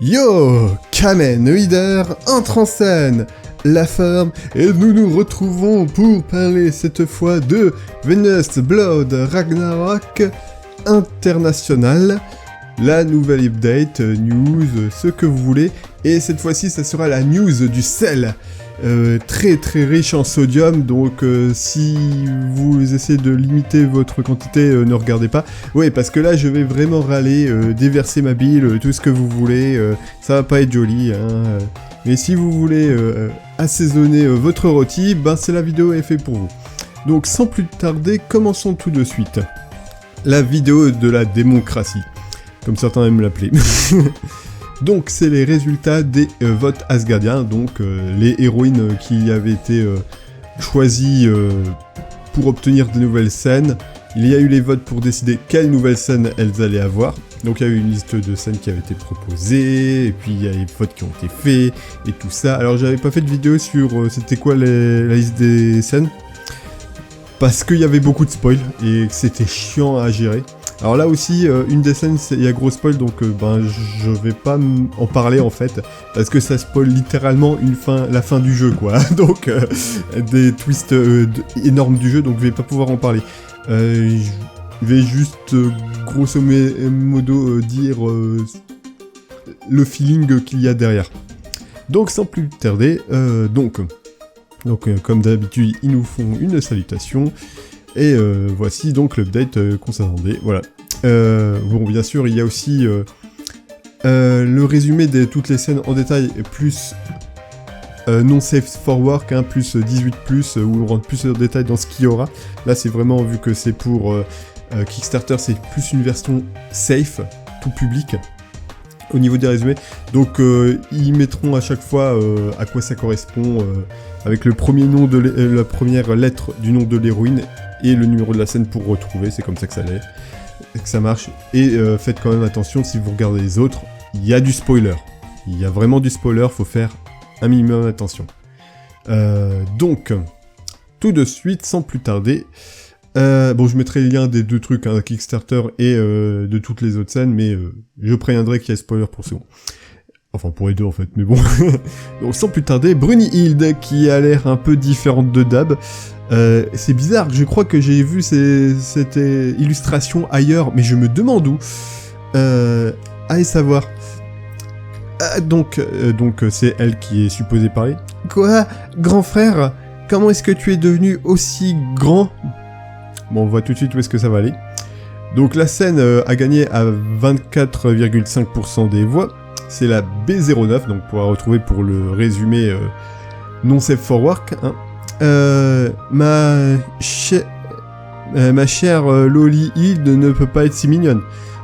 Yo, Kamen Rider entre en scène, la forme, et nous nous retrouvons pour parler cette fois de Venus Blood Ragnarok International, la nouvelle update, news, ce que vous voulez, et cette fois-ci ça sera la news du sel. Très très riche en sodium, donc si vous essayez de limiter votre quantité, ne regardez pas. Oui, parce que là je vais vraiment râler, déverser ma bile, tout ce que vous voulez, ça va pas être joli, hein. Mais si vous voulez assaisonner votre rôti, ben c'est la vidéo est faite pour vous. Donc sans plus tarder, commençons tout de suite. La vidéo de la démocratie, comme certains aiment l'appeler. Donc c'est les résultats des votes asgardiens, donc les héroïnes qui avaient été choisies pour obtenir de nouvelles scènes. Il y a eu les votes pour décider quelles nouvelles scènes elles allaient avoir. Donc il y a eu une liste de scènes qui avait été proposée, et puis il y a les votes qui ont été faits, et tout ça. Alors j'avais pas fait de vidéo sur c'était quoi la liste des scènes, parce qu'il y avait beaucoup de spoil, et que c'était chiant à gérer. Alors là aussi, une des scènes, il y a gros spoil, donc je vais pas en parler en fait, parce que ça spoil littéralement la fin du jeu, quoi. Donc, des twists énormes du jeu, donc je vais pas pouvoir en parler. Je vais juste, grosso modo, dire le feeling qu'il y a derrière. Donc, sans plus tarder, donc comme d'habitude, ils nous font une salutation. Et voici donc l'update qu'on s'attendait, voilà. Bon, bien sûr, il y a aussi le résumé de toutes les scènes en détail, plus non safe for work, hein, plus 18+, où on rentre plus en détail dans ce qu'il y aura. Là, c'est vraiment, vu que c'est pour Kickstarter, c'est plus une version safe, tout public, au niveau des résumés. Donc, ils mettront à chaque fois à quoi ça correspond, avec le premier nom de la première lettre du nom de l'héroïne, et le numéro de la scène pour retrouver, c'est comme ça que ça marche. Et faites quand même attention, si vous regardez les autres, il y a du spoiler. Il y a vraiment du spoiler, faut faire un minimum attention. Donc, tout de suite, sans plus tarder, bon, je mettrai le lien des deux trucs, hein, Kickstarter et de toutes les autres scènes, mais je préviendrai qu'il y a spoiler pour ce. Enfin, pour les deux, en fait, mais bon. Donc, sans plus tarder, Brunhilde, qui a l'air un peu différente de Dab. C'est bizarre, je crois que j'ai vu cette illustration ailleurs, mais je me demande où. Allez savoir. Donc c'est elle qui est supposée parler. Quoi, grand frère? Comment est-ce que tu es devenu aussi grand? Bon, on voit tout de suite où est-ce que ça va aller. Donc la scène a gagné à 24,5% des voix. C'est la B09, donc pour la retrouver pour le résumé non safe for work, hein. Ma chère Loli Hild ne peut pas être si mignonne.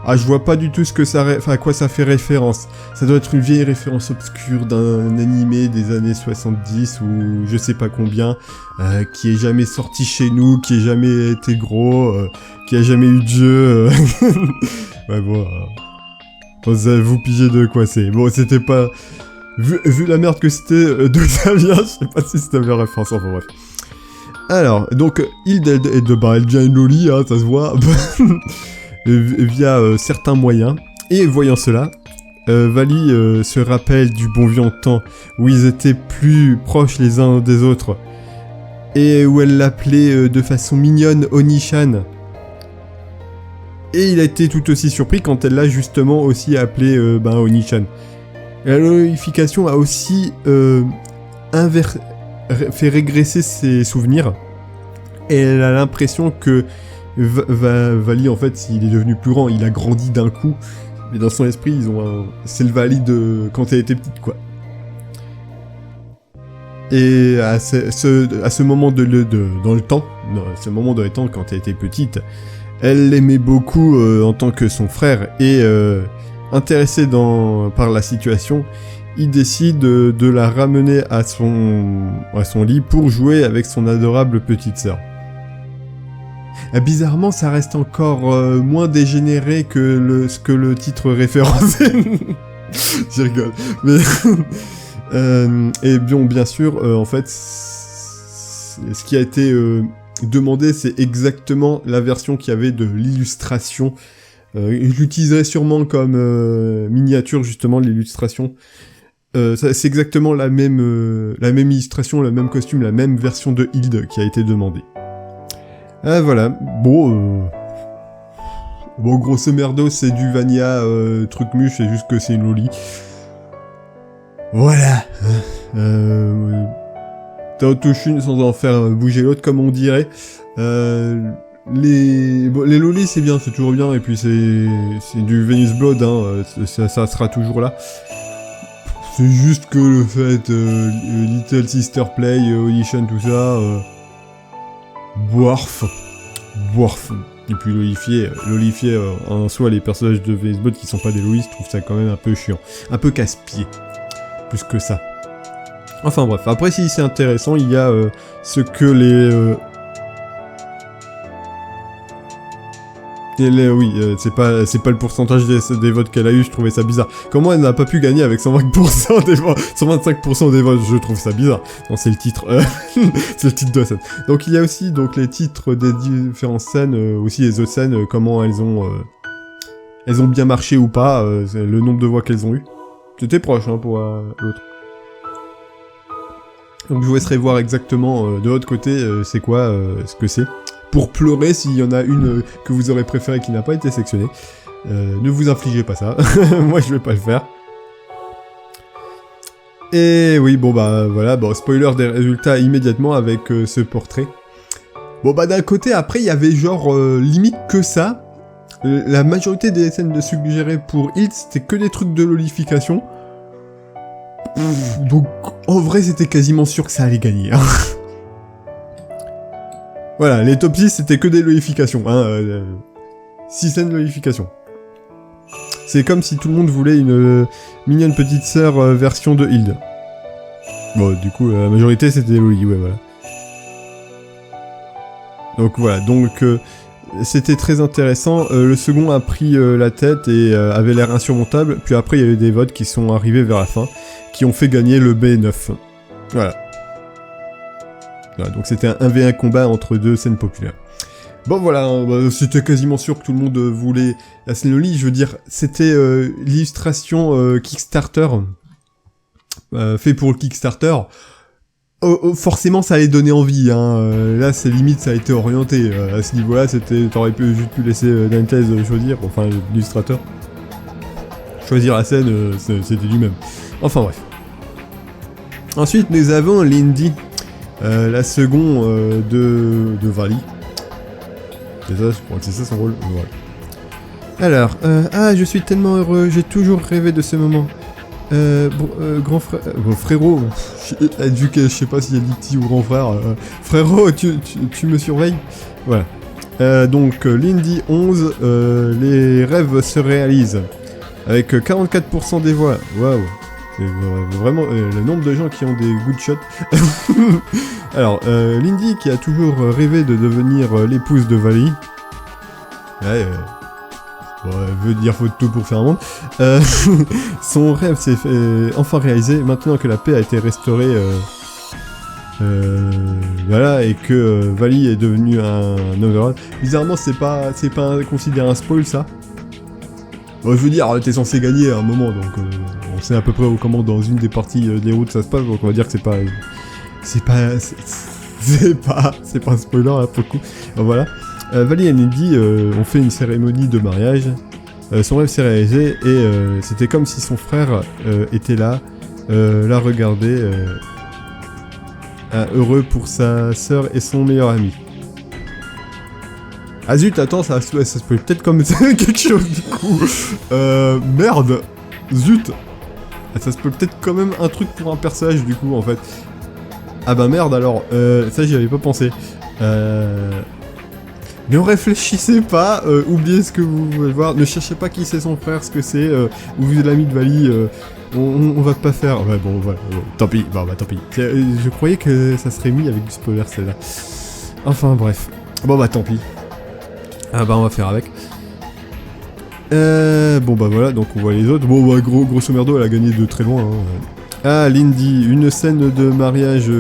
Ah, je vois pas du tout à quoi ça fait référence. Ça doit être une vieille référence obscure d'un animé des années 70 ou je sais pas combien, qui est jamais sorti chez nous, qui a jamais été gros, qui a jamais eu de jeu. Ouais, bon, vous pigez de quoi c'est. Bon, c'était pas... Vu la merde que c'était, d'où ça vient, je sais pas si c'était la référence, enfin bref. Alors, donc, Hild, elle devient une loli, hein, ça se voit, via certains moyens. Et voyant cela, Vali se rappelle du bon vieux temps, où ils étaient plus proches les uns des autres, et où elle l'appelait de façon mignonne Oni-chan. Et il a été tout aussi surpris quand elle l'a justement aussi appelé Oni-chan. La glorification a aussi fait régresser ses souvenirs, et elle a l'impression que Vali, en fait, il est devenu plus grand, il a grandi d'un coup, mais dans son esprit, c'est le Vali de quand elle était petite, quoi. Et à ce moment dans le temps, ce moment dans le temps, quand elle était petite, elle l'aimait beaucoup en tant que son frère, et intéressé par la situation, il décide de la ramener à son lit pour jouer avec son adorable petite sœur. Bizarrement, ça reste encore moins dégénéré que ce que le titre référençait. Je rigole. Mais et bien sûr, en fait, ce qui a été demandé, c'est exactement la version qu'il y avait de l'illustration Je l'utiliserai sûrement comme miniature, justement, l'illustration. C'est exactement la même illustration, le même costume, la même version de Hilde qui a été demandée. Voilà, bon, grosso merdo, c'est du Vania, truc muche, c'est juste que c'est une loli. Voilà. T'en touches une sans en faire bouger l'autre, comme on dirait. Les lolis, c'est bien, c'est toujours bien, et puis c'est du Venus Blood, hein, ça sera toujours là. C'est juste que le fait, Little Sister Play, Audition, tout ça, boirf. Et puis l'olifier en soi, les personnages de Venus Blood qui sont pas des lolis, je trouve ça quand même un peu chiant. Un peu casse-pied. Plus que ça. Enfin bref, après si c'est intéressant, il y a ce que c'est pas le pourcentage des votes qu'elle a eu, je trouvais ça bizarre. Comment elle n'a pas pu gagner avec 120% des votes, 125% des votes, je trouve ça bizarre. Non, c'est le titre, c'est le titre de la scène. Donc il y a aussi donc les titres des différentes scènes, aussi les autres scènes, comment elles ont bien marché ou pas, le nombre de voix qu'elles ont eu. C'était proche, hein, pour l'autre. Donc je vous laisserai voir exactement de l'autre côté c'est quoi, ce que c'est. Pour pleurer s'il y en a une que vous aurez préférée qui n'a pas été sélectionnée. Ne vous infligez pas ça. Moi je vais pas le faire. Et oui, bon bah voilà, bon spoiler des résultats immédiatement avec ce portrait. Bon bah d'un côté après il y avait genre limite que ça. La majorité des scènes suggérées pour Hilde, c'était que des trucs de lolification. Donc, en vrai, c'était quasiment sûr que ça allait gagner. Hein. Voilà, les top 6, c'était que des lolifications. 6 scènes de lolification. C'est comme si tout le monde voulait une mignonne petite sœur version de Hilde. Bon, du coup, la majorité, c'était des lolis, ouais, voilà. Donc, voilà, donc... c'était très intéressant, le second a pris la tête et avait l'air insurmontable, puis après il y a eu des votes qui sont arrivés vers la fin, qui ont fait gagner le B9. Voilà. Voilà, donc c'était un 1v1 combat entre deux scènes populaires. Bon voilà, hein, c'était quasiment sûr que tout le monde voulait la scène Loli, je veux dire, c'était l'illustration Kickstarter, fait pour le Kickstarter. Forcément ça allait donner envie, hein. Là c'est limite ça a été orienté, à ce niveau là t'aurais juste pu laisser Dantez choisir, enfin l'illustrateur. Choisir la scène, c'était du même. Enfin bref. Ensuite nous avons Lindy, la seconde de Vali. C'est ça, je crois que c'est ça son rôle. Voilà. Alors, je suis tellement heureux, j'ai toujours rêvé de ce moment. Grand frère... frérot, vu que je sais pas s'il y a dit petit ou grand frère, frérot, tu me surveilles. Voilà. Donc, Lindy 11, les rêves se réalisent. Avec 44% des voix. Waouh. C'est vraiment le nombre de gens qui ont des good shots. Alors, Lindy qui a toujours rêvé de devenir l'épouse de Vali. Ouais, bon, elle veut dire faut tout pour faire un monde. Son rêve s'est enfin réalisé maintenant que la paix a été restaurée. Voilà, et que Vali est devenu un overall. Bizarrement, c'est pas considéré un spoil ça. Bon, je veux dire, t'es censé gagner à un moment, donc on sait à peu près comment dans une des parties des routes ça se passe, donc on va dire que c'est pas un spoiler là pour le coup. Donc, voilà. Vali et Lindy ont fait une cérémonie de mariage. Son rêve s'est réalisé et c'était comme si son frère était là, la regardait, heureux pour sa sœur et son meilleur ami. Ah zut, attends, ça se peut peut-être comme quelque chose du coup. Merde, zut. Ça se peut peut-être quand même un truc pour un personnage du coup en fait. Ah bah merde alors, ça j'y avais pas pensé. Ne réfléchissez pas, oubliez ce que vous voulez voir, ne cherchez pas qui c'est son frère, ce que c'est, ou vous êtes l'ami de Vali, on va pas faire... Ouais bon, voilà, bon, tant pis, bah tant pis. Je croyais que ça serait mis avec du spoiler celle-là. Enfin bref, bon bah tant pis. Ah bah on va faire avec. Bon bah voilà, donc on voit les autres. Bon bah grosso merdo, elle a gagné de très loin. Hein. Ah, Lindy, une scène de mariage...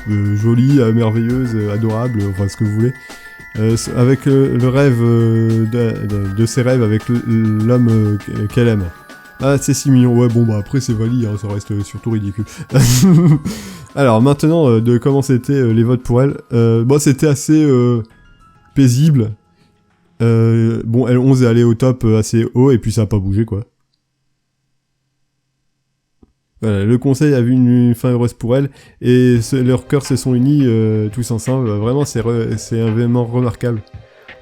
jolie, merveilleuse, adorable, enfin ce que vous voulez. avec le rêve de ses rêves avec l'homme qu'elle aime. Ah, c'est si mignon. Ouais, bon, bah après, c'est Vali, hein, ça reste surtout ridicule. Alors, maintenant, de comment c'était les votes pour elle. Bon, c'était assez paisible. Bon, L11 est allé au top assez haut, et puis ça a pas bougé, quoi. Voilà, le conseil a vu une fin heureuse pour elle, et leurs cœurs se sont unis tous ensemble. Vraiment, c'est un événement remarquable.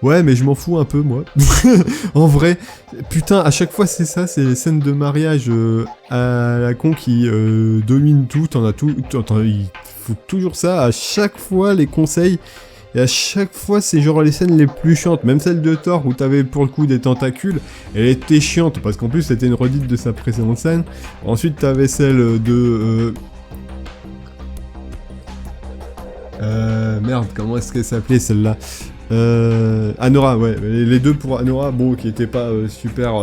Ouais, mais je m'en fous un peu, moi. En vrai, putain, à chaque fois, c'est ça, c'est les scènes de mariage à la con qui dominent tout. Il faut toujours ça, à chaque fois, les conseils. Et à chaque fois, c'est genre les scènes les plus chiantes. Même celle de Thor, où t'avais pour le coup des tentacules, elle était chiante, parce qu'en plus, c'était une redite de sa précédente scène. Ensuite, t'avais celle de... Merde, comment est-ce qu'elle s'appelait, celle-là Anora, ouais. Les deux pour Anora, bon, qui étaient pas super...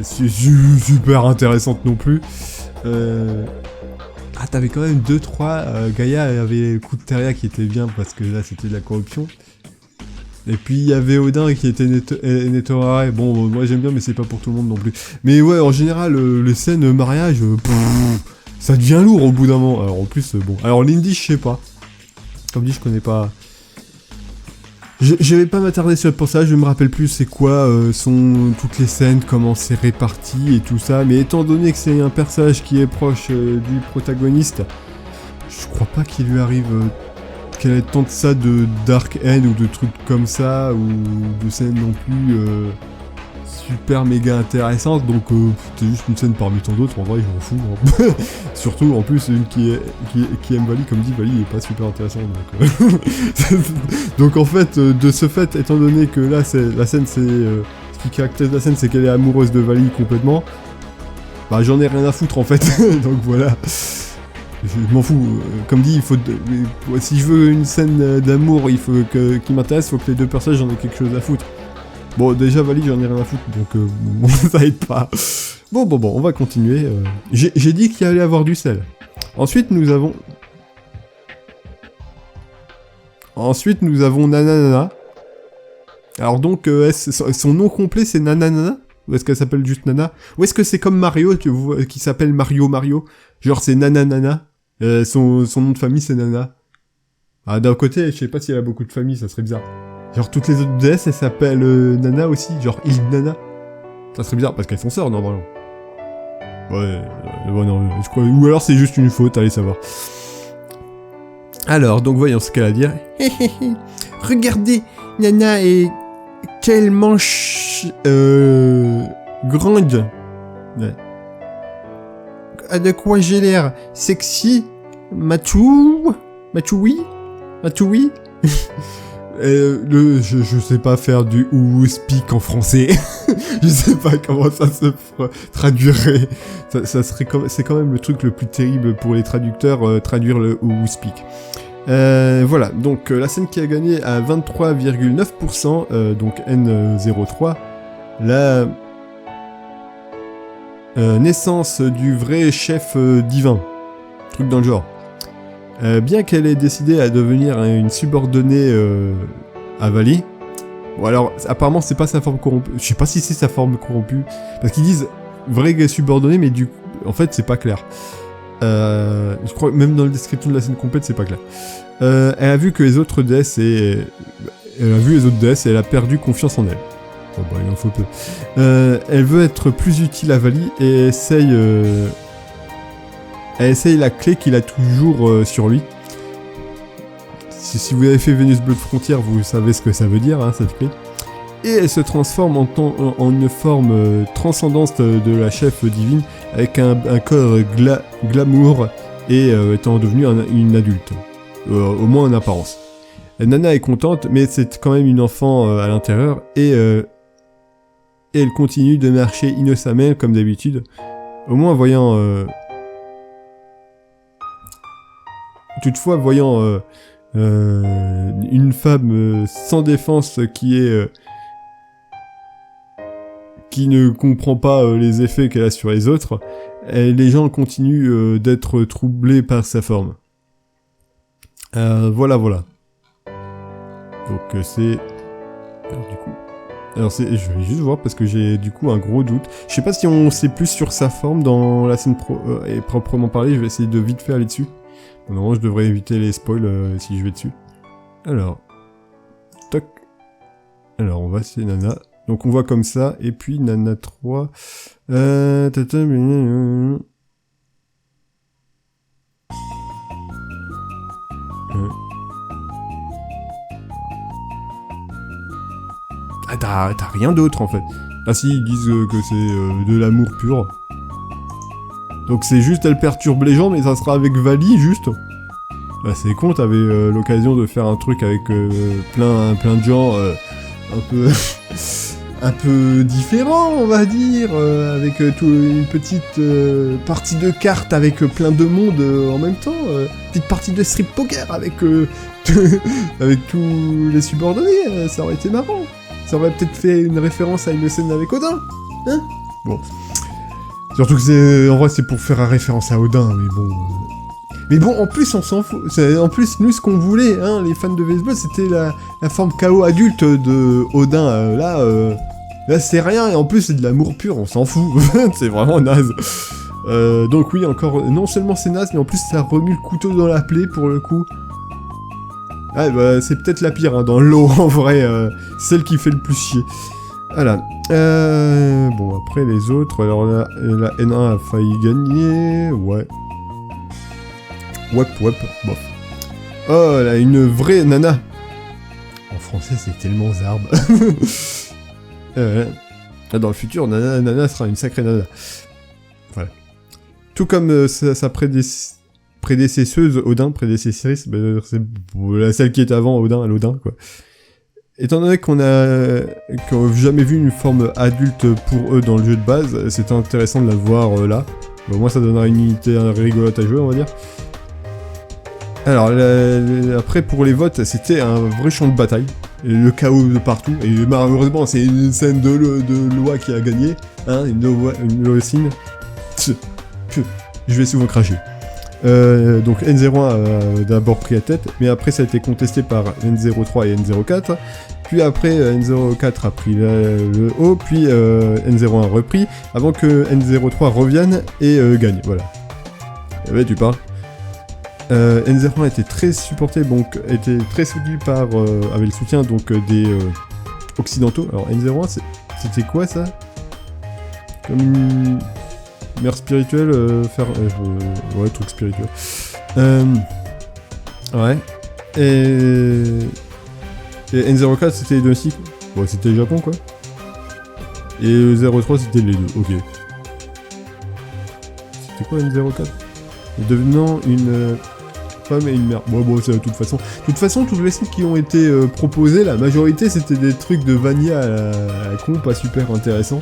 super intéressantes non plus. Ah, t'avais quand même 2-3, Gaïa avait le coup de Teria qui était bien, parce que là, c'était de la corruption. Et puis, il y avait Odin qui était Netorare. Bon, moi, j'aime bien, mais c'est pas pour tout le monde non plus. Mais ouais, en général, les scènes mariage, ça devient lourd au bout d'un moment. Alors, en plus, bon... Alors, Lindy, je sais pas. Comme dit, je connais pas... Je vais pas m'attarder sur pour ça, je me rappelle plus c'est quoi sont toutes les scènes, comment c'est réparti et tout ça, mais étant donné que c'est un personnage qui est proche du protagoniste, je crois pas qu'il lui arrive qu'elle ait tant de ça de Dark End ou de trucs comme ça, ou de scènes non plus super méga intéressantes, donc c'est juste une scène parmi tant d'autres, en vrai je m'en fous. Hein. Surtout en plus une qui aime Vali, comme dit Vali est pas super intéressante, donc, donc en fait de ce fait, étant donné que là la scène c'est ce qui caractérise la scène c'est qu'elle est amoureuse de Vali complètement, bah j'en ai rien à foutre en fait. Donc voilà, je m'en fous, comme dit il faut si je veux une scène d'amour qui m'intéresse, il faut que les deux personnages j'en ai quelque chose à foutre. Bon, déjà, Vali, j'en ai rien à foutre, donc bon, ça aide pas. Bon, on va continuer. J'ai dit qu'il allait avoir du sel. Ensuite, nous avons Nananana. Alors donc, son nom complet, c'est Nananana? Ou est-ce qu'elle s'appelle juste Nana? Ou est-ce que c'est comme Mario, qui s'appelle Mario? Genre, c'est Nananana. Son nom de famille, c'est Nana. Ah, d'un côté, je sais pas si elle a beaucoup de familles, ça serait bizarre. Genre toutes les autres déesses, elles s'appellent Nana aussi, genre Nana. Ça serait bizarre, parce qu'elles sont sœurs, normalement. Ouais, non, je crois... Ou alors c'est juste une faute, allez savoir. Alors, donc voyons ce qu'elle a à dire. Regardez, Nana est tellement grande. Ouais. De quoi j'ai l'air sexy? Matoui? Je sais pas faire du ou speak en français. Je sais pas comment ça se traduirait. Ça serait c'est quand même le truc le plus terrible pour les traducteurs, traduire le ou speak. Voilà, donc la scène qui a gagné à 23,9%, donc N03, la naissance du vrai chef divin. Truc dans le genre. Bien qu'elle ait décidé à devenir une subordonnée à Vali, bon alors apparemment c'est pas sa forme corrompue, je sais pas si c'est sa forme corrompue, parce qu'ils disent vraie subordonnée, mais du coup, en fait c'est pas clair. Je crois que même dans la description de la scène complète c'est pas clair. Elle a vu que les autres déesses et elle a perdu confiance en elle. Bon bah il en faut peu. Elle veut être plus utile à Vali et elle essaye la clé qu'il a toujours sur lui. Si vous avez fait Venus Blood Frontier, vous savez ce que ça veut dire, hein, cette clé. Et elle se transforme en une forme transcendante de la chef divine, avec un corps glamour et étant devenue une adulte. Au moins en apparence. Nana est contente, mais c'est quand même une enfant à l'intérieur, et elle continue de marcher innocemment comme d'habitude. Au moins voyant... Toutefois, voyant une femme sans défense qui ne comprend pas les effets qu'elle a sur les autres, les gens continuent d'être troublés par sa forme. Voilà. Donc c'est... Alors du coup... Alors je vais juste voir parce que j'ai du coup un gros doute. Je sais pas si on sait plus sur sa forme dans la scène et proprement parler, je vais essayer de vite faire aller dessus. Bon, normalement je devrais éviter les spoils si je vais dessus. Alors... Toc. Alors on va c'est Nana. Donc on voit comme ça, et puis Nana 3... Ah, t'as rien d'autre en fait. Ah si, ils disent que c'est de l'amour pur. Donc c'est juste, elle perturbe les gens, mais ça sera avec Vali, juste. Bah c'est con, t'avais l'occasion de faire un truc avec plein de gens un peu... un peu différent, on va dire, avec une petite partie de cartes avec plein de monde en même temps, petite partie de strip poker avec avec tous les subordonnés, ça aurait été marrant. Ça aurait peut-être fait une référence à une scène avec Odin, hein. Bon. Surtout que en vrai c'est pour faire référence à Odin, mais bon... Mais bon, en plus, on s'en fout. En plus, nous, ce qu'on voulait, hein, les fans de baseball, c'était la forme KO adulte de Odin. Là, c'est rien, et en plus, c'est de l'amour pur, on s'en fout. C'est vraiment naze. Donc oui, encore, non seulement c'est naze, mais en plus, ça remue le couteau dans la plaie, pour le coup. Ah, bah, c'est peut-être la pire, hein, dans l'eau, en vrai. Celle qui fait le plus chier. Voilà. Bon, après, les autres, alors là, la N1 a failli gagner, ouais. Wep, bof. Oh là, une vraie nana. En français, c'est tellement zarbe. Dans le futur, nana sera une sacrée nana. Voilà. Tout comme sa prédécesseuse, Odin, prédécessrice, bah, c'est celle qui est avant Odin, l'Odin, quoi. Étant donné qu'on a jamais vu une forme adulte pour eux dans le jeu de base, c'est intéressant de la voir là. Au moins, ça donnera une unité rigolote à jouer, on va dire. Alors, après, pour les votes, c'était un vrai champ de bataille. Et le chaos de partout. Et malheureusement, c'est une scène de loi qui a gagné. Hein, une loi-cine. Je vais souvent cracher. Donc N01 a d'abord pris la tête, mais après ça a été contesté par N03 et N04. Puis après, N04 a pris le haut, puis N01 a repris, avant que N03 revienne et gagne, voilà. Eh ben, tu parles. N01 était très supporté, donc était très soutenu par, avait le soutien donc des occidentaux. Alors N01, c'était quoi ça? Comme une mère spirituelle, ouais, truc spirituel. Ouais. Et N04 c'était les deux aussi. Ouais, c'était le Japon quoi. Et 03 c'était les deux, ok. C'était quoi N04? Devenant une femme et une mère. Bon, c'est de toute façon. De toute façon, tous les sites qui ont été proposés, la majorité c'était des trucs de Vanilla à la con, pas super intéressant.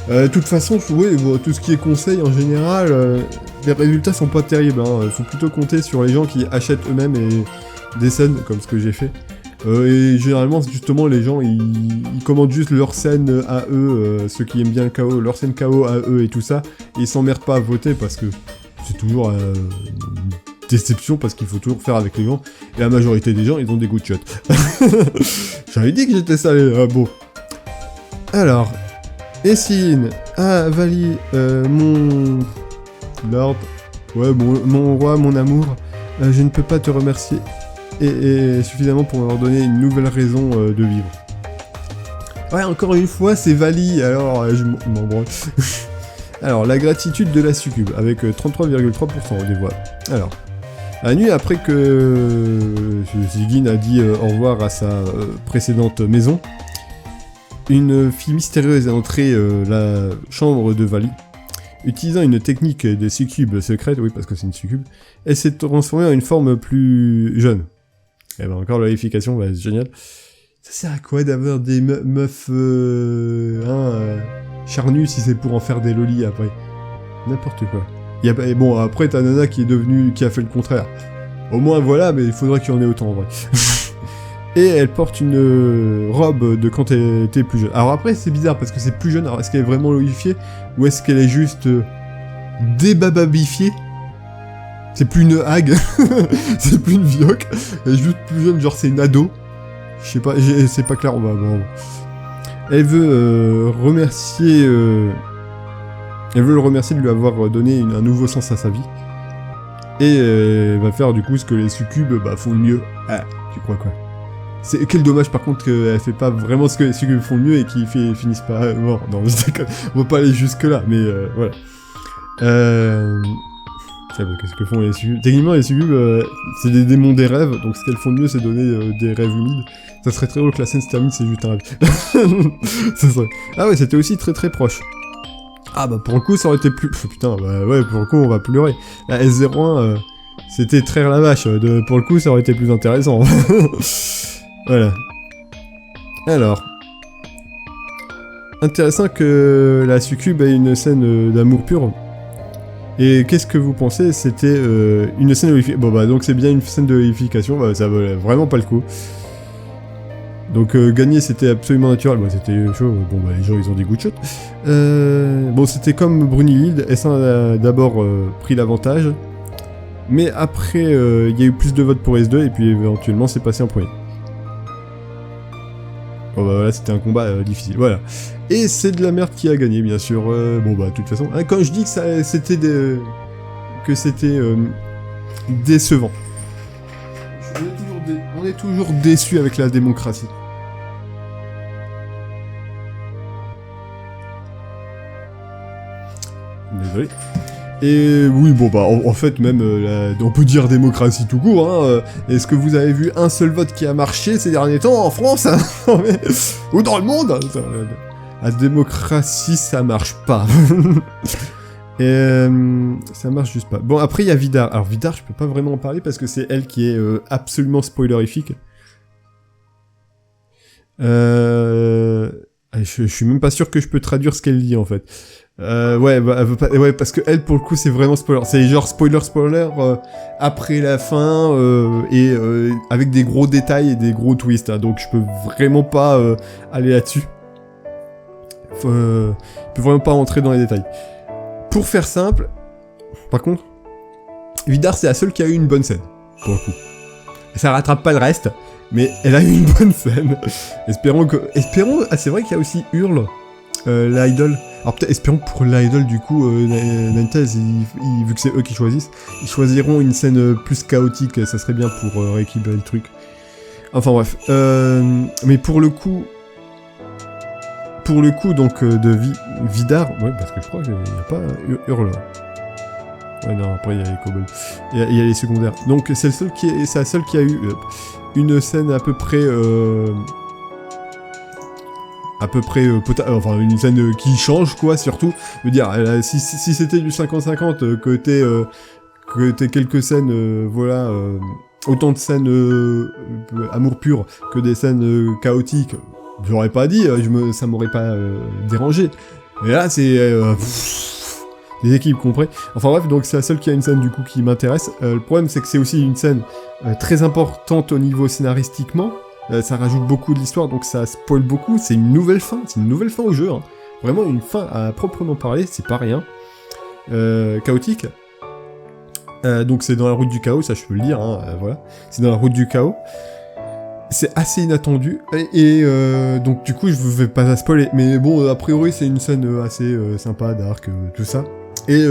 De toute façon, ouais, tout ce qui est conseil en général, les résultats sont pas terribles. Hein. Faut plutôt compter sur les gens qui achètent eux-mêmes et des scènes, comme ce que j'ai fait. Et généralement, justement, les gens, ils commandent juste leur scène à eux, ceux qui aiment bien le KO, leur scène KO à eux et tout ça, et ils s'emmerdent pas à voter parce que c'est toujours une déception parce qu'il faut toujours faire avec les gens, et la majorité des gens, ils ont des goûts de shot. J'avais dit que j'étais salé, bon. Alors... Essine, Vali, mon lord, ouais, mon roi, mon amour, je ne peux pas te remercier et suffisamment pour leur donner une nouvelle raison de vivre. Ouais, encore une fois, c'est Vali, alors je m'en branle. Alors, la gratitude de la succube, avec 33,3% des voix. Alors, la nuit après que Zigyn a dit au revoir à sa précédente maison, une fille mystérieuse est entrée la chambre de Vali. Utilisant une technique de succube secrète, oui parce que c'est une succube, elle s'est transformée en une forme plus jeune. Et ben encore la vérification, bah, c'est génial. Ça sert à quoi d'avoir des meufs charnues si c'est pour en faire des lolis après? N'importe quoi. Bon après t'as Nana qui a fait le contraire. Au moins voilà, mais il faudrait qu'il y en ait autant en vrai. Et elle porte une robe de quand elle était plus jeune. Alors après, c'est bizarre, parce que c'est plus jeune. Alors, est-ce qu'elle est vraiment lolifiée? Ou est-ce qu'elle est juste débababifiée? C'est plus une hague. C'est plus une vioque. Elle est juste plus jeune, genre c'est une ado. Je sais pas, c'est pas clair, bon. Elle veut remercier... Elle veut le remercier de lui avoir donné un nouveau sens à sa vie. Et elle va faire du coup ce que les succubes font le mieux. Ah, tu crois quoi? Quel dommage par contre qu'elle fait pas vraiment ce que les succubes font le mieux et qu'ils finissent pas morts. Non, on va pas aller jusque là, mais voilà. Qu'est-ce que font les succubes? Techniquement les succubes c'est des démons des rêves, donc ce qu'elles font de mieux c'est donner des rêves humides. Ça serait très drôle que la scène se termine, c'est juste un rêve. Ça serait... Ah ouais, c'était aussi très très proche. Ah bah pour le coup ça aurait été plus... Putain, bah ouais, pour le coup on va pleurer. La S01, c'était traire la vache, pour le coup ça aurait été plus intéressant. Voilà. Alors... Intéressant que la succube ait une scène d'amour pur. Et qu'est-ce que vous pensez? C'était une scène de... Bon bah donc c'est bien une scène de vérification, bah, ça valait vraiment pas le coup. Donc gagner c'était absolument naturel, c'était chaud, bon les gens ils ont des goûts de shot. Bon c'était comme Brunhilde, S1 a d'abord pris l'avantage, mais après il y a eu plus de votes pour S2 et puis éventuellement c'est passé en premier. Bon bah voilà, c'était un combat difficile, voilà. Et c'est de la merde qui a gagné bien sûr, de toute façon, hein, quand je dis que c'était décevant. On est toujours déçu avec la démocratie. Désolé. Et oui, en fait, même, on peut dire démocratie tout court, hein. Est-ce que vous avez vu un seul vote qui a marché ces derniers temps en France, hein, ou dans le monde? La démocratie, ça marche pas. Et ça marche juste pas. Bon, après, il y a Vidar. Alors, Vidar, je peux pas vraiment en parler parce que c'est elle qui est absolument spoilerifique. Je suis même pas sûr que je peux traduire ce qu'elle dit, en fait. Ouais, parce que elle, pour le coup, c'est vraiment spoiler. C'est genre spoiler, après la fin, et avec des gros détails et des gros twists. Hein, donc, je peux vraiment pas aller là-dessus. Je peux vraiment pas rentrer dans les détails. Pour faire simple, par contre, Vidar c'est la seule qui a eu une bonne scène, pour le coup. Et ça rattrape pas le reste, mais elle a eu une bonne scène. Espérons, c'est vrai qu'il y a aussi Hurl, l'idol. Alors peut-être, espérons que pour l'idol, du coup, Nantes, vu que c'est eux qui choisissent, ils choisiront une scène plus chaotique, ça serait bien pour rééquilibrer le truc. Enfin bref, mais pour le coup, donc, de Vidar... Ouais, parce que je crois qu'il n'y a pas Hurl. Ouais, non, après, il y a les kobolds. Il y a les secondaires. Donc, c'est la seule qui a eu une scène à peu près... enfin, une scène qui change, quoi, surtout. Je veux dire, si c'était du 50-50, que t'aies quelques scènes, voilà... autant de scènes amour pur que des scènes chaotiques... J'aurais pas dit, ça m'aurait pas dérangé. Mais là, c'est... des équipes compris. Enfin bref, donc c'est la seule qui a une scène du coup qui m'intéresse. Le problème, c'est que c'est aussi une scène très importante au niveau scénaristiquement. Ça rajoute beaucoup de l'histoire, donc ça spoil beaucoup. C'est une nouvelle fin au jeu. Hein. Vraiment une fin à proprement parler, c'est pas rien. Chaotique. Donc c'est dans la route du chaos, ça je peux le dire, hein, voilà. C'est dans la route du chaos. C'est assez inattendu, et donc du coup je vais pas la spoiler, mais bon, a priori c'est une scène assez sympa, dark, tout ça. Et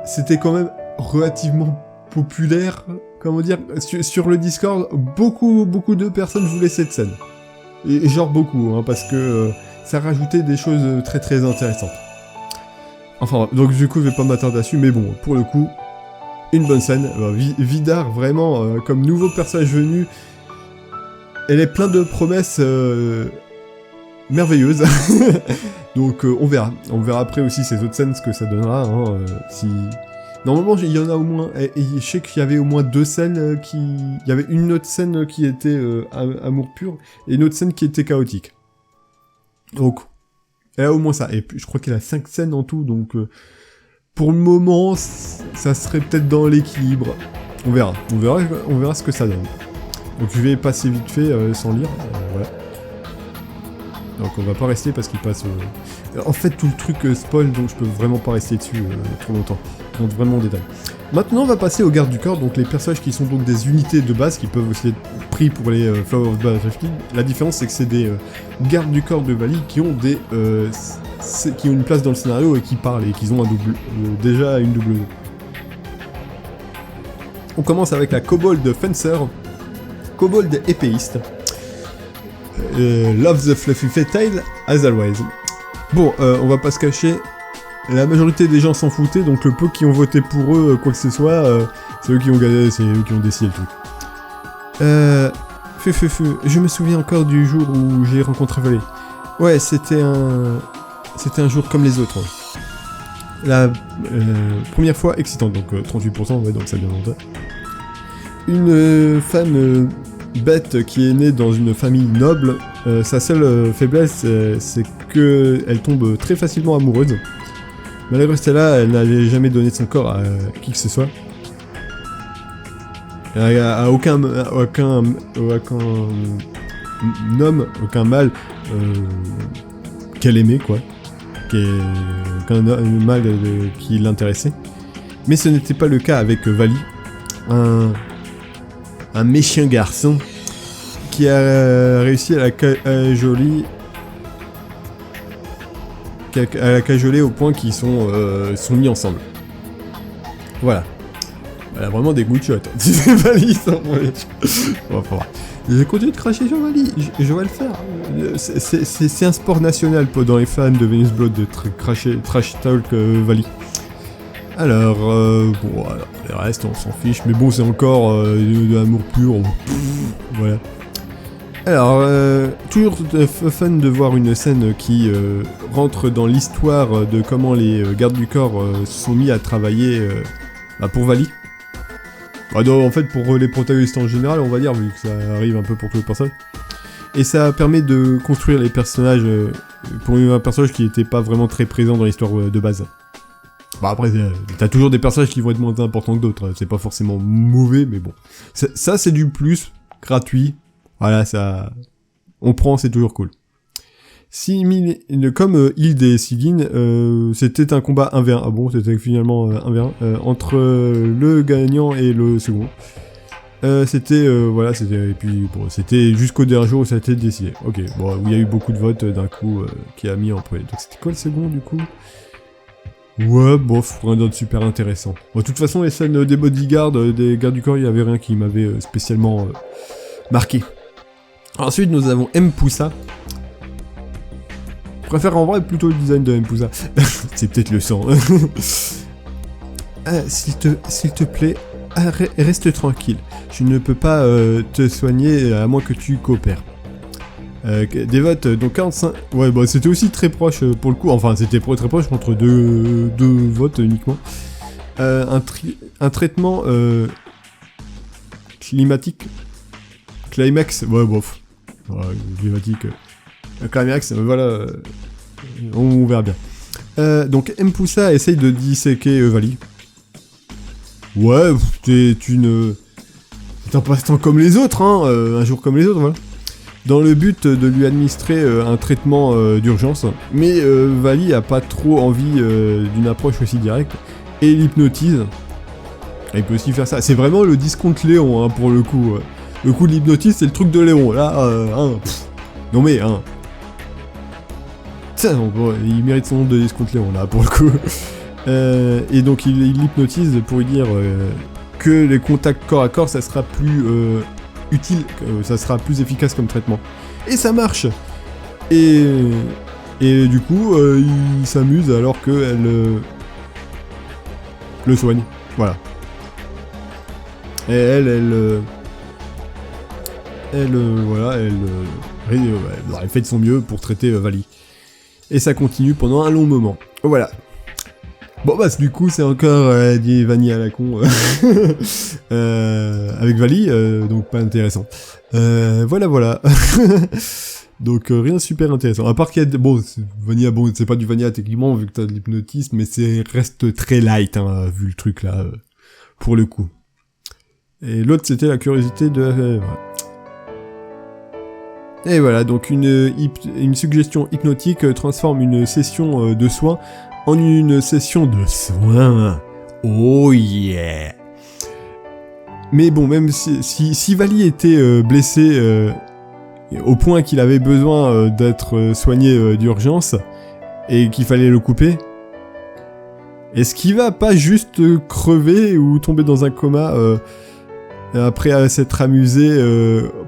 c'était quand même relativement populaire, comment dire, sur le Discord, beaucoup de personnes voulaient cette scène. Et genre beaucoup, hein, parce que ça rajoutait des choses très très intéressantes. Enfin, donc du coup je vais pas m'attarder dessus, mais bon, pour le coup, une bonne scène. Vidar, vraiment, comme nouveau personnage venu, elle est plein de promesses merveilleuses. Donc on verra. On verra après aussi ces autres scènes, ce que ça donnera. Hein, si... Normalement, il y en a au moins... Et je sais qu'il y avait au moins 2 scènes qui... Il y avait une autre scène qui était amour pur, et une autre scène qui était chaotique. Donc, elle a au moins ça. Et puis, je crois qu'elle a 5 scènes en tout, donc... pour le moment, ça serait peut-être dans l'équilibre. On verra ce que ça donne. Donc je vais passer vite fait sans lire, voilà. Donc on va pas rester parce qu'il passe... En fait, tout le truc spoil, donc je peux vraiment pas rester dessus trop longtemps. Je montre vraiment en détail. Maintenant, on va passer aux gardes du corps, donc les personnages qui sont donc des unités de base, qui peuvent aussi être pris pour les Flower of Battlefield. La différence, c'est que c'est des gardes du corps de Vali qui ont des... qui ont une place dans le scénario et qui parlent, et qui ont un double... déjà une double... On commence avec la Kobold Fencer, Kobold épéiste. Love the fluffy tail, as always. Bon, on va pas se cacher, la majorité des gens s'en foutaient, donc le peu qui ont voté pour eux, quoi que ce soit, c'est eux qui ont gagné, c'est eux qui ont décidé le truc. Je me souviens encore du jour où j'ai rencontré Valley. Ouais, c'était un jour comme les autres. La première fois excitante, donc 38%, ouais, donc ça vient longtemps. Une femme bête qui est née dans une famille noble, sa seule faiblesse, c'est qu'elle tombe très facilement amoureuse. Malgré cela, elle n'avait jamais donné son corps à qui que ce soit. À aucun homme, aucun mâle qu'elle aimait, quoi. Aucun mâle qui l'intéressait. Mais ce n'était pas le cas avec Vali, un méchant garçon qui a réussi à la cajoler au point qu'ils sont mis ensemble. Voilà. Elle a vraiment des goûts de shot. C'est Vali, ça. On va voir. Je continue de cracher sur Vali. Je vais le faire. C'est un sport national dans les fans de Venus Blood de trash talk Vali. Alors, bon, alors, les restes, on s'en fiche, mais bon, c'est encore de l'amour pur, voilà. Alors, toujours fun de voir une scène qui rentre dans l'histoire de comment les gardes du corps se sont mis à travailler pour Vali. En fait, pour les protagonistes en général, on va dire, vu que ça arrive un peu pour tous les personnages. Et ça permet de construire les personnages, pour un personnage qui n'était pas vraiment très présent dans l'histoire de base. Bah après, t'as toujours des personnages qui vont être moins importants que d'autres, c'est pas forcément mauvais, mais bon. Ça, c'est du plus, gratuit, voilà, ça... On prend, c'est toujours cool. Comme Hild et Sigyn, c'était un combat 1v1, ah bon, c'était finalement 1v1, entre le gagnant et le second. Voilà, et puis bon, c'était jusqu'au dernier jour où ça a été décidé. Ok, bon, il y a eu beaucoup de votes d'un coup qui a mis en premier. Donc c'était quoi le second du coup ? Ouais, bof, rien d'autre super intéressant. Bon, de toute façon, les scènes des bodyguards, des gardes du corps, il y avait rien qui m'avait spécialement marqué. Ensuite, nous avons Mpoussa. Je préfère en vrai plutôt le design de Mpoussa. C'est peut-être le sang. S'il te plaît, reste tranquille. Je ne peux pas te soigner à moins que tu coopères. Des votes, donc 45... Ouais, bah c'était aussi très proche pour le coup, enfin c'était très proche entre deux votes uniquement. Un traitement climatique. Climax, ouais, bof. Ouais, climatique. Climax, voilà. On verra bien. Donc Mpoussa essaye de disséquer Vali. Ouais, c'est un passe-temps comme les autres, hein, un jour comme les autres, voilà. Dans le but de lui administrer un traitement d'urgence, mais Vali a pas trop envie d'une approche aussi directe, et l'hypnotise. Il peut aussi faire ça, c'est vraiment le discount Léon, hein, pour le coup. Le coup de l'hypnotise, c'est le truc de Léon, là, non mais, Tiens, bon, il mérite son nom de discount Léon, là, pour le coup. Et donc il l'hypnotise pour lui dire que les contacts corps à corps, ça sera plus... utile, ça sera plus efficace comme traitement. Et ça marche. Et du coup, il s'amuse alors qu'elle le soigne. Voilà. Et elle fait de son mieux pour traiter Vali. Et ça continue pendant un long moment. Voilà. Bon bah du coup c'est encore des vanilles à la con avec Vali, donc pas intéressant. Voilà. Donc rien de super intéressant. À part qu'il y a bon, c'est pas du vanilla techniquement vu que t'as de l'hypnotisme, mais reste très light hein, vu le truc là pour le coup. Et l'autre c'était la curiosité de voilà. Et voilà, donc une suggestion hypnotique transforme une session de soins en une session de soins. Oh yeah. Mais bon, même si Vali était blessé au point qu'il avait besoin d'être soigné d'urgence et qu'il fallait le couper, est-ce qu'il va pas juste crever ou tomber dans un coma après s'être amusé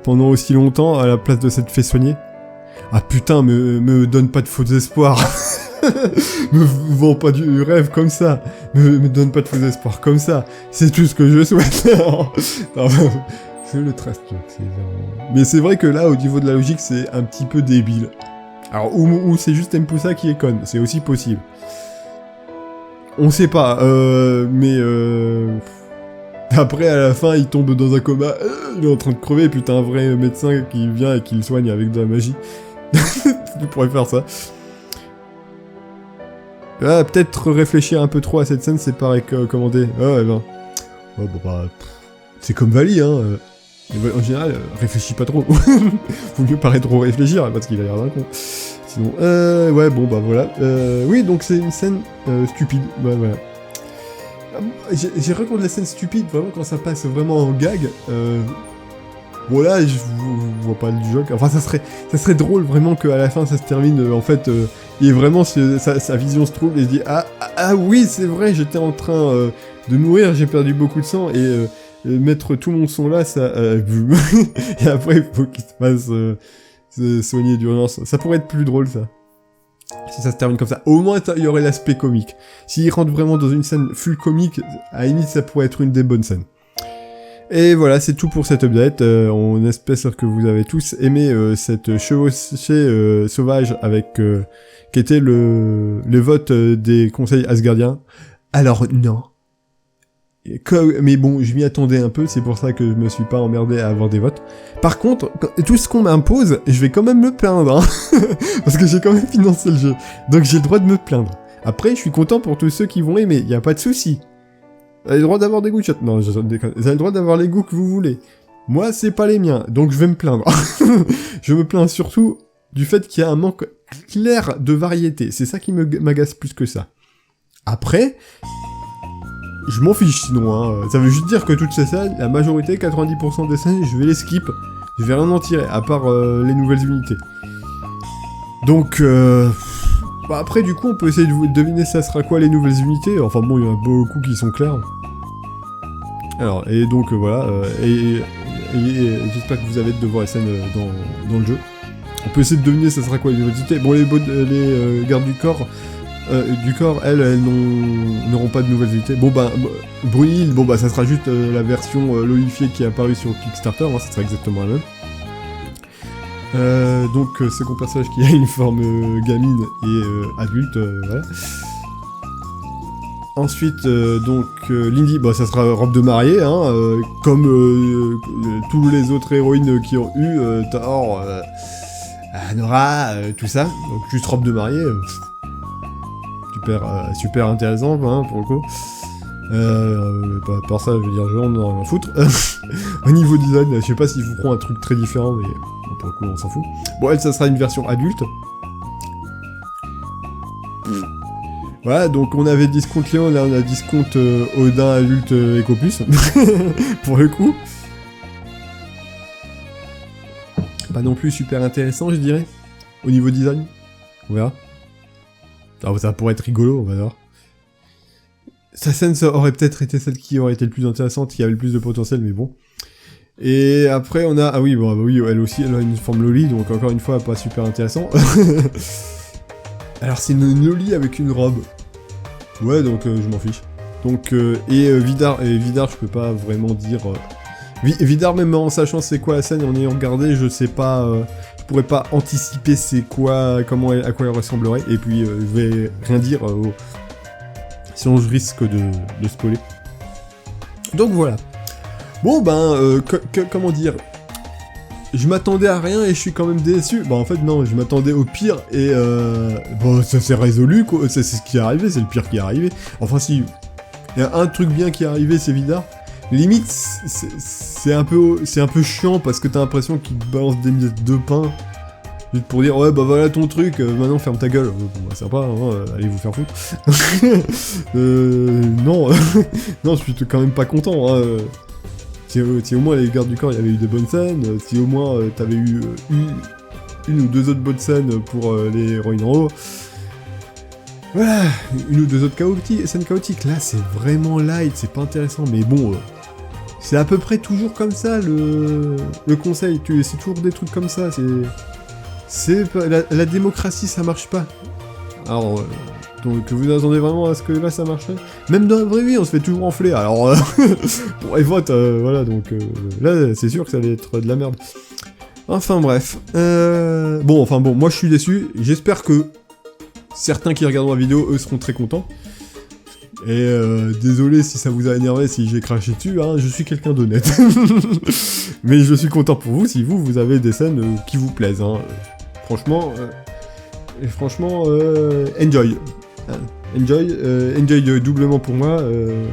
pendant aussi longtemps à la place de s'être fait soigner? Ah putain, me donne pas de faux espoirs. Me vends pas du rêve comme ça. Me donne pas de faux espoirs comme ça. C'est tout ce que je souhaite. Non, c'est le trash talk. Mais c'est vrai que là, au niveau de la logique, c'est un petit peu débile. Alors, ou c'est juste Mpoussa qui est conne. C'est aussi possible. On sait pas. Après, à la fin, il tombe dans un coma. Il est en train de crever. Et puis t'as un vrai médecin qui vient et qui le soigne avec de la magie. Tu pourrais faire ça. Ah, peut-être réfléchir un peu trop à cette scène, c'est pas recommandé. Ah ouais, ben. Ouais, bon, bah. C'est comme Vali, hein. En général, réfléchis pas trop. Faut mieux pas trop réfléchir, parce qu'il a l'air d'un con. Sinon, ouais, bon, bah voilà. Oui, donc c'est une scène stupide. Ouais, voilà. J'ai recommandé la scène stupide, vraiment, quand ça passe vraiment en gag. Bon là, je vois pas du joke. Enfin, ça serait drôle vraiment qu'à la fin ça se termine. En fait, il est vraiment sa vision se trouble et se dit ah oui c'est vrai, j'étais en train de mourir, j'ai perdu beaucoup de sang et mettre tout mon sang là, ça et après il faut qu'il se fasse soigner d'urgence. Ça pourrait être plus drôle ça. Si ça se termine comme ça, au moins il y aurait l'aspect comique. S'il rentre vraiment dans une scène full comique, à la limite ça pourrait être une des bonnes scènes. Et voilà, c'est tout pour cette update. On espère que vous avez tous aimé cette chevauchée sauvage avec qui était le vote des conseils asgardiens. Alors non. Mais bon, je m'y attendais un peu, c'est pour ça que je me suis pas emmerdé à avoir des votes. Par contre, tout ce qu'on m'impose, je vais quand même me plaindre, hein. Parce que j'ai quand même financé le jeu. Donc j'ai le droit de me plaindre. Après, je suis content pour tous ceux qui vont aimer, y a pas de souci. Vous avez le droit d'avoir des goûts de chat. Non, vous avez le droit d'avoir les goûts que vous voulez. Moi, c'est pas les miens, donc je vais me plaindre. Je me plains surtout du fait qu'il y a un manque clair de variété. C'est ça qui m'agace plus que ça. Après, je m'en fiche sinon, hein. Ça veut juste dire que toutes ces scènes, la majorité, 90% des scènes, je vais les skip. Je vais rien en tirer, à part les nouvelles unités. Donc, bah après, du coup, on peut essayer de deviner ça sera quoi les nouvelles unités. Enfin bon, il y en a beaucoup qui sont clairs. Alors, et donc voilà, et j'espère que vous avez de voir les scènes dans le jeu. On peut essayer de deviner ça sera quoi les nouvelles unités. Bon, les gardes du corps, elles n'auront pas de nouvelles unités. Bon bah, Brunhilde, bon bah ça sera juste la version lolifiée qui est apparue sur Kickstarter, hein, ça sera exactement la même. Donc second personnage qui a une forme gamine et adulte, voilà. Ensuite, donc, Lindy, bah, ça sera robe de mariée, hein, comme tous les autres héroïnes qui ont eu, Thor, Nora, tout ça. Donc, juste robe de mariée. Super intéressant, hein, pour le coup. Par ça, je veux dire, j'en ai rien à foutre. Au niveau design, je sais pas s'ils vous feront un truc très différent, mais bon, pour le coup, on s'en fout. Bon, elle, ça sera une version adulte. Voilà, donc on avait discount Léon, là on a discount Odin adulte Ecopus, pour le coup. Pas non plus super intéressant, je dirais, au niveau design. On verra. Alors ça pourrait être rigolo, on va voir. Sa scène ça aurait peut-être été celle qui aurait été le plus intéressante, qui avait le plus de potentiel, mais bon. Et après on a... Ah oui, bon, bah oui, elle aussi, elle a une forme loli, donc encore une fois, pas super intéressant. Alors c'est une loli avec une robe. Ouais, donc je m'en fiche. Donc, Vidar, je peux pas vraiment dire... Vidar, même en sachant c'est quoi la scène, en ayant regardé, je sais pas... je pourrais pas anticiper c'est quoi, à quoi elle ressemblerait, et puis je vais rien dire, sinon je risque de spoiler. Donc voilà. Bon ben, comment dire... Je m'attendais à rien et je suis quand même déçu. Bah en fait non, je m'attendais au pire et bon ça s'est résolu quoi, c'est ce qui est arrivé, c'est le pire qui est arrivé. Enfin si, il y a un truc bien qui est arrivé, c'est Vidar. Limite c'est un peu chiant parce que t'as l'impression qu'il balance des miettes de pain Juste pour dire, ouais, bah voilà ton truc, maintenant ferme ta gueule. Bon, bah, sympa, hein, allez vous faire foutre. Non, non, je suis quand même pas content, hein. Si au moins les gardes du corps, il y avait eu de bonnes scènes, si au moins t'avais eu une ou deux autres bonnes scènes pour les héroïnes en haut. Voilà, une ou deux autres scènes chaotiques. Là, c'est vraiment light, c'est pas intéressant, mais bon, c'est à peu près toujours comme ça, le conseil, c'est toujours des trucs comme ça, la démocratie, ça marche pas. Alors, donc vous attendez vraiment à ce que là, ça marcherait? Même dans la vraie vie, on se fait toujours enfler, alors, pour les votes, voilà, donc, là, c'est sûr que ça va être de la merde. Enfin, bref. Bon, moi, je suis déçu, j'espère que certains qui regarderont la vidéo, eux, seront très contents. Et désolé si ça vous a énervé, si j'ai craché dessus, hein, je suis quelqu'un d'honnête. Mais je suis content pour vous si vous avez des scènes qui vous plaisent. Hein. Franchement, enjoy. Enjoy doublement pour moi.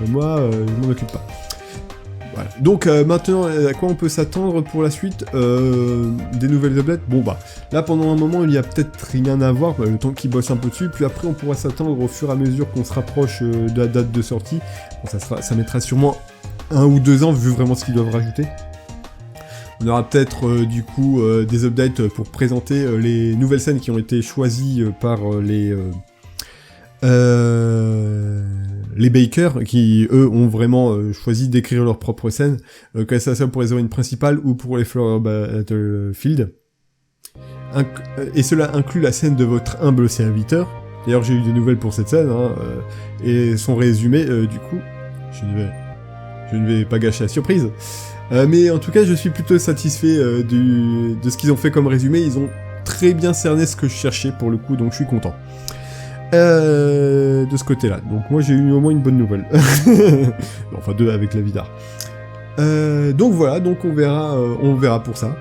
Moi, je m'en occupe pas. Voilà. Donc maintenant, à quoi on peut s'attendre pour la suite des nouvelles updates? Bon bah, là pendant un moment il y a peut-être rien à voir, le temps qu'ils bossent un peu dessus, puis après on pourra s'attendre au fur et à mesure qu'on se rapproche de la date de sortie. Bon, ça mettra sûrement 1 ou 2 ans vu vraiment ce qu'ils doivent rajouter. On aura peut-être du coup des updates pour présenter les nouvelles scènes qui ont été choisies par les bakers, qui eux ont vraiment choisi d'écrire leurs propres scènes, que ça soit pour les héroïnes principales ou pour les Flower Battlefield. Et cela inclut la scène de votre humble serviteur. D'ailleurs j'ai eu des nouvelles pour cette scène, hein, et son résumé, du coup, je ne vais pas gâcher la surprise. Mais en tout cas je suis plutôt satisfait de ce qu'ils ont fait comme résumé, ils ont très bien cerné ce que je cherchais pour le coup, donc je suis content. De ce côté-là. Donc moi j'ai eu au moins une bonne nouvelle. Enfin 2 avec la Vidar. Donc voilà, donc on verra pour ça.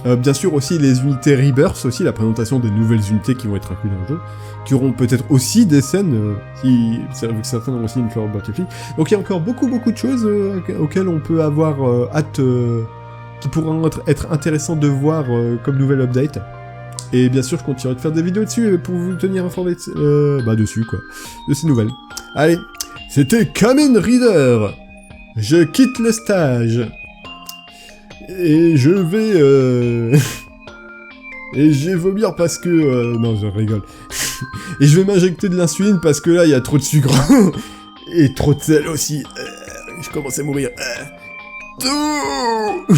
Bien sûr aussi les unités Rebirth, aussi la présentation des nouvelles unités qui vont être incluses dans le jeu, qui auront peut-être aussi des scènes, vu que certaines ont aussi une Flower Battlefield. Donc il y a encore beaucoup de choses auxquelles on peut avoir hâte, qui pourront être intéressantes de voir comme nouvelle update. Et bien sûr, je continuerai de faire des vidéos dessus pour vous tenir informé dessus, quoi, de ces nouvelles. Allez, c'était Kamen Rider. Je quitte le stage. Et je vais... Et je vais vomir parce que... Non, je rigole. Et je vais m'injecter de l'insuline parce que là, il y a trop de sucre. Et trop de sel aussi. Je commence à mourir. Tout